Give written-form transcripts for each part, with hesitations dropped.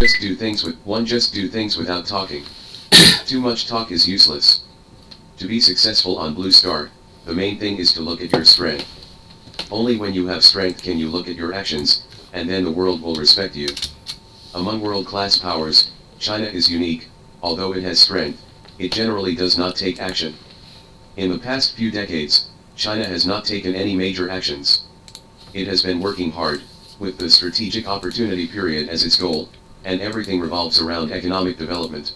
just do things without talking. Too much talk is useless. To be successful on Blue Star, the main thing is to look at your strength. Only when you have strength can you look at your actions, and then the world will respect you. Among world-class powers, China is unique. Although it has strength, it generally does not take action. In the past few decades, China has not taken any major actions. It has been working hard, with the strategic opportunity period as its goal, and everything revolves around economic development.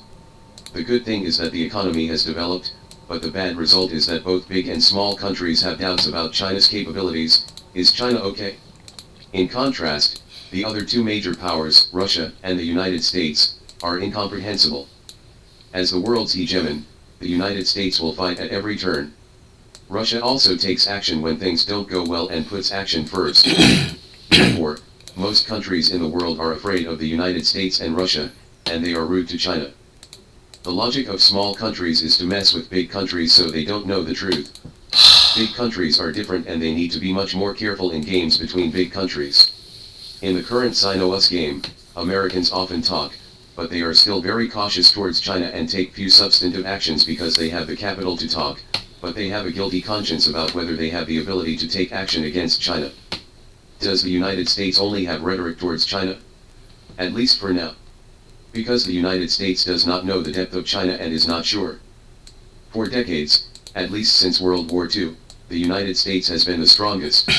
The good thing is that the economy has developed, but the bad result is that both big and small countries have doubts about China's capabilities. Is China okay? In contrast, the other two major powers, Russia and the United States, are incomprehensible. As the world's hegemon, the United States will fight at every turn. Russia also takes action when things don't go well and puts action first. Therefore, most countries in the world are afraid of the United States and Russia, and they are rude to China. The logic of small countries is to mess with big countries so they don't know the truth. Big countries are different and they need to be much more careful in games between big countries. In the current Sino-US game, Americans often talk, but they are still very cautious towards China and take few substantive actions because they have the capital to talk, but they have a guilty conscience about whether they have the ability to take action against China. Does the United States only have rhetoric towards China? At least for now. Because the United States does not know the depth of China and is not sure. For decades, at least since World War II, the United States has been the strongest.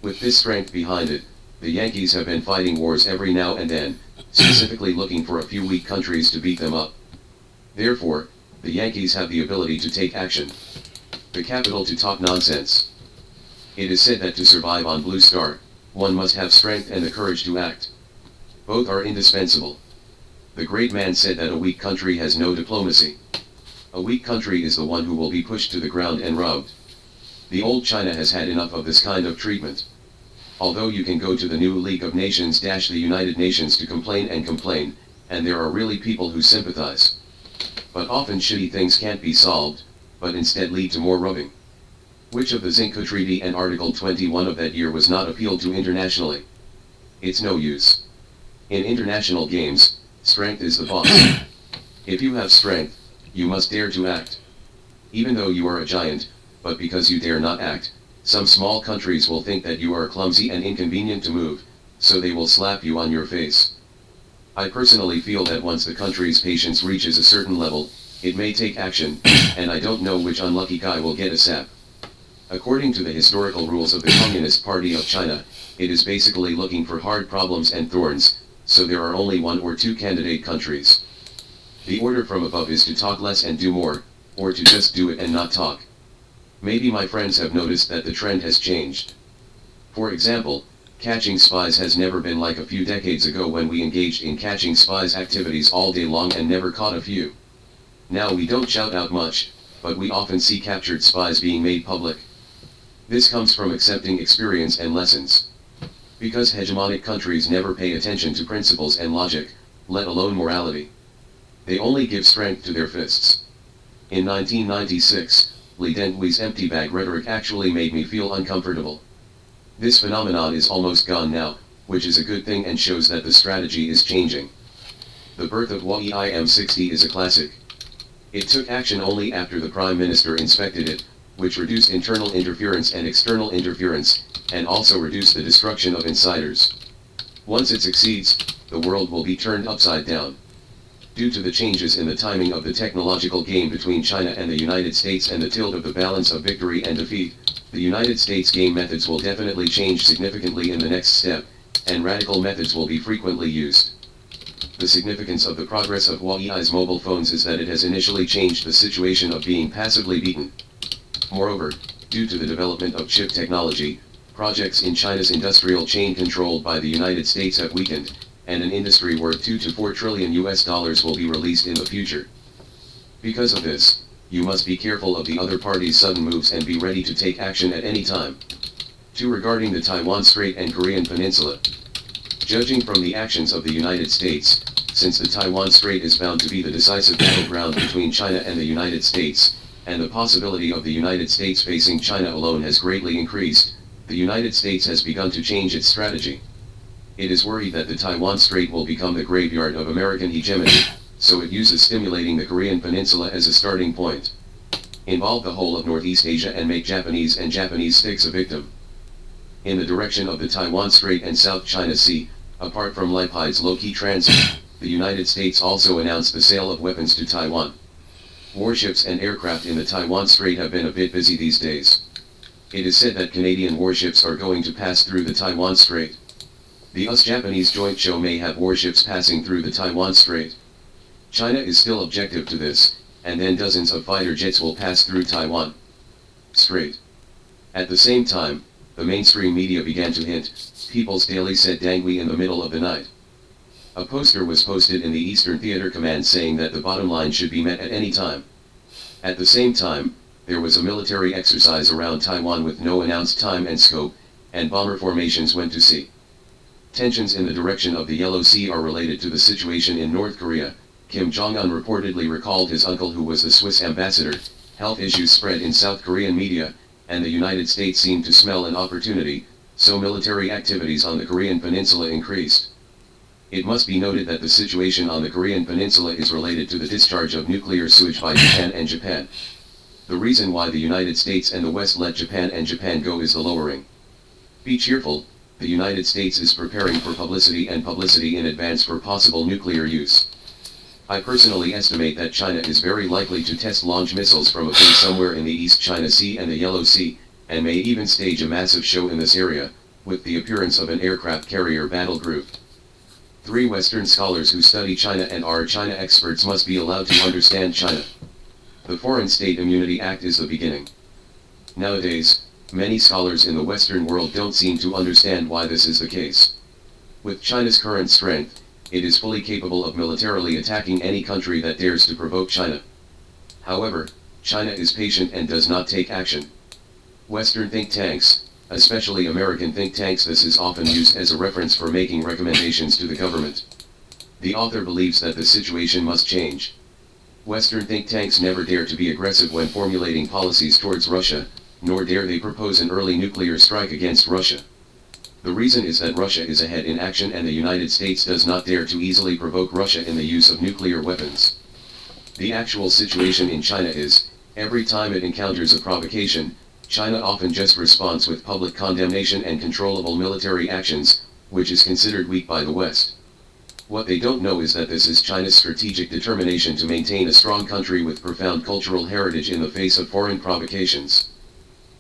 With this strength behind it, the Yankees have been fighting wars every now and then, specifically looking for a few weak countries to beat them up. Therefore, the Yankees have the ability to take action. The capital to talk nonsense. It is said that to survive on Blue Star, one must have strength and the courage to act. Both are indispensable. The great man said that a weak country has no diplomacy. A weak country is the one who will be pushed to the ground and robbed. The old China has had enough of this kind of treatment. Although you can go to the new League of Nations - the United Nations to complain, and there are really people who sympathize. But often shitty things can't be solved, but instead lead to more rubbing. Which of the Zinco Treaty and Article 21 of that year was not appealed to internationally? It's no use. In international games, strength is the boss. If you have strength, you must dare to act. Even though you are a giant, but because you dare not act, some small countries will think that you are clumsy and inconvenient to move, so they will slap you on your face. I personally feel that once the country's patience reaches a certain level, it may take action, and I don't know which unlucky guy will get a sap. According to the historical rules of the Communist Party of China, it is basically looking for hard problems and thorns, so there are only one or two candidate countries. The order from above is to talk less and do more, or to just do it and not talk. Maybe my friends have noticed that the trend has changed. For example, catching spies has never been like a few decades ago when we engaged in catching spies activities all day long and never caught a few. Now we don't shout out much, but we often see captured spies being made public. This comes from accepting experience and lessons. Because hegemonic countries never pay attention to principles and logic, let alone morality. They only give strength to their fists. In 1996, Li Denghui's empty bag rhetoric actually made me feel uncomfortable. This phenomenon is almost gone now, which is a good thing and shows that the strategy is changing. The birth of Huawei M60 is a classic. It took action only after the Prime Minister inspected it, which reduced internal interference and external interference, and also reduced the destruction of insiders. Once it succeeds, the world will be turned upside down. Due to the changes in the timing of the technological game between China and the United States and the tilt of the balance of victory and defeat, the United States game methods will definitely change significantly in the next step, and radical methods will be frequently used. The significance of the progress of Huawei's mobile phones is that it has initially changed the situation of being passively beaten. Moreover, due to the development of chip technology, projects in China's industrial chain controlled by the United States have weakened, and an industry worth $2 to $4 trillion will be released in the future. Because of this, you must be careful of the other party's sudden moves and be ready to take action at any time. 2. Regarding the Taiwan Strait and Korean Peninsula. Judging from the actions of the United States, since the Taiwan Strait is bound to be the decisive battleground between China and the United States, and the possibility of the United States facing China alone has greatly increased, the United States has begun to change its strategy. It is worried that the Taiwan Strait will become the graveyard of American hegemony, so it uses stimulating the Korean peninsula as a starting point. Involve the whole of Northeast Asia and make Japanese and Japanese sticks a victim. In the direction of the Taiwan Strait and South China Sea, apart from Lipide's low-key transit, the United States also announced the sale of weapons to Taiwan. Warships and aircraft in the Taiwan Strait have been a bit busy these days. It is said that Canadian warships are going to pass through the Taiwan Strait. The US-Japanese joint show may have warships passing through the Taiwan Strait. China is still objective to this, and then dozens of fighter jets will pass through Taiwan Strait. At the same time, the mainstream media began to hint. People's Daily said Dangui in the middle of the night. A poster was posted in the Eastern Theater Command saying that the bottom line should be met at any time. At the same time, there was a military exercise around Taiwan with no announced time and scope, and bomber formations went to sea. Tensions in the direction of the Yellow Sea are related to the situation in North Korea. Kim Jong-un reportedly recalled his uncle who was the Swiss ambassador. Health issues spread in South Korean media, and the United States seemed to smell an opportunity, so military activities on the Korean peninsula increased. It must be noted that the situation on the Korean peninsula is related to the discharge of nuclear sewage by Japan and Japan. The reason why the United States and the West let Japan and Japan go is the lowering. Be cheerful, the United States is preparing for publicity and publicity in advance for possible nuclear use. I personally estimate that China is very likely to test launch missiles from a base somewhere in the East China Sea and the Yellow Sea, and may even stage a massive show in this area, with the appearance of an aircraft carrier battle group. 3 Western scholars who study China and are China experts must be allowed to understand China. The Foreign State Immunity Act is the beginning. Nowadays, many scholars in the Western world don't seem to understand why this is the case. With China's current strength, it is fully capable of militarily attacking any country that dares to provoke China. However, China is patient and does not take action. Western think tanks, especially American think tanks, this is often used as a reference for making recommendations to the government. The author believes that the situation must change. Western think tanks never dare to be aggressive when formulating policies towards Russia, nor dare they propose an early nuclear strike against Russia. The reason is that Russia is ahead in action and the United States does not dare to easily provoke Russia in the use of nuclear weapons. The actual situation in China is, every time it encounters a provocation, China often just responds with public condemnation and controllable military actions, which is considered weak by the West. What they don't know is that this is China's strategic determination to maintain a strong country with profound cultural heritage in the face of foreign provocations.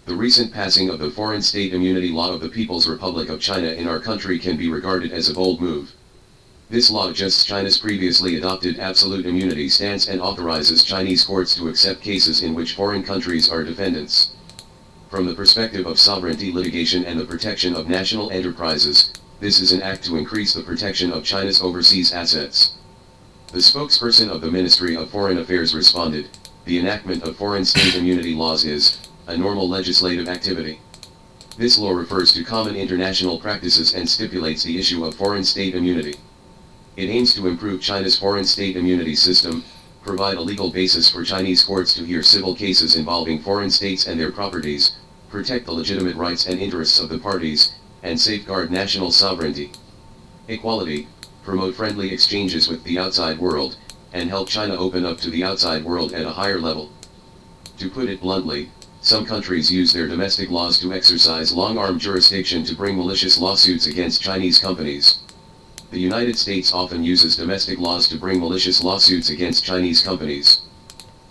The recent passing of the Foreign State Immunity Law of the People's Republic of China in our country can be regarded as a bold move. This law adjusts China's previously adopted absolute immunity stance and authorizes Chinese courts to accept cases in which foreign countries are defendants. From the perspective of sovereignty litigation and the protection of national enterprises, this is an act to increase the protection of China's overseas assets. The spokesperson of the Ministry of Foreign Affairs responded, "The enactment of foreign state immunity laws is a normal legislative activity. This law refers to common international practices and stipulates the issue of foreign state immunity. It aims to improve China's foreign state immunity system, provide a legal basis for Chinese courts to hear civil cases involving foreign states and their properties, protect the legitimate rights and interests of the parties, and safeguard national sovereignty, equality, promote friendly exchanges with the outside world, and help China open up to the outside world at a higher level." To put it bluntly, some countries use their domestic laws to exercise long-arm jurisdiction to bring malicious lawsuits against Chinese companies. The United States often uses domestic laws to bring malicious lawsuits against Chinese companies.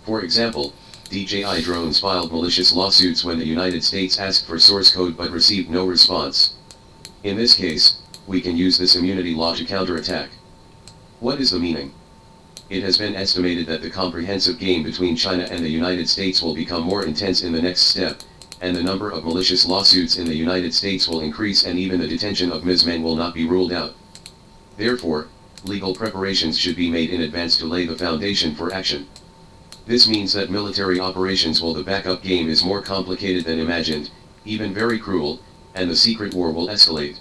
For example, DJI Drones filed malicious lawsuits when the United States asked for source code but received no response. In this case, we can use this immunity law to counterattack. What is the meaning? It has been estimated that the comprehensive game between China and the United States will become more intense in the next step, and the number of malicious lawsuits in the United States will increase, and even the detention of men will not be ruled out. Therefore, legal preparations should be made in advance to lay the foundation for action. This means that military operations while the backup game is more complicated than imagined, even very cruel, and the secret war will escalate.